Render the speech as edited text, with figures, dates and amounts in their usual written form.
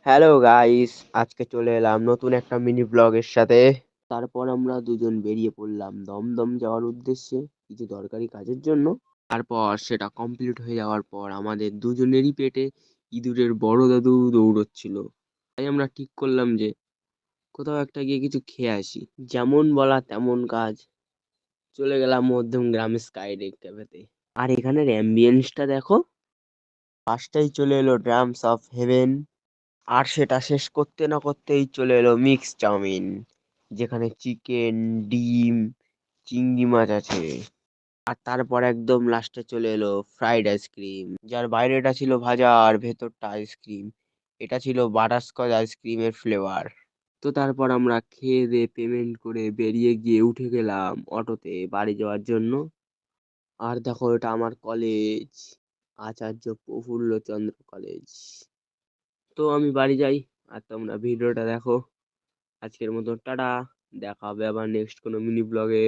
Hello guys, আজকে চলে এলাম নতুন একটা মিনি ব্লগের সাথে। তারপর আমরা দুজন বেরিয়ে পড়লাম দমদম যাওয়ার উদ্দেশ্যে কিছু দরকারি কাজের জন্য। তারপর সেটা কমপ্লিট হয়ে যাওয়ার পর আমাদের দুজনেরই পেটে ইঁদুরের বড় দাদু দৌড়চ্ছিল। তাই আমরা ঠিক করলাম যে কোথাও একটা গিয়ে কিছু খেয়ে আসি। যেমন বলা তেমন কাজ, চলে গেলাম মধ্যম গ্রাম স্কাইডেক ক্যাফেতে। আর এখানের অ্যাম্বিয়েন্সটা দেখো। ফার্স্টেই চলে এলো ড্রামস অফ হেভেন। আর সেটা শেষ করতে না করতেই চলে এলো মিক্স চাউমিন, যেখানে চিকেন, ডিম, চিংড়ি মাছ আছে। আর তারপর একদম লাস্টে চলে এলো ফ্রাইড আইসক্রিম, যার বাইরেটা ছিল ভাজা আর ভেতরটা আইসক্রিম। এটা ছিল বাটারস্কচ আইসক্রিমের ফ্লেভার। তো তারপর আমরা খেয়ে দিয়ে পেমেন্ট করে বেরিয়ে গিয়ে উঠে গেলাম অটোতে বাড়ি যাওয়ার জন্য। আর দেখো, এটা আমার কলেজ, আচার্য প্রফুল্লচন্দ্র কলেজ। তো আমি বাড়ি যাই, আর তোমরা ভিডিওটা দেখো। আজকের মতো টাটা, দেখা হবে আবার নেক্সট কোনো মিনি ব্লগে।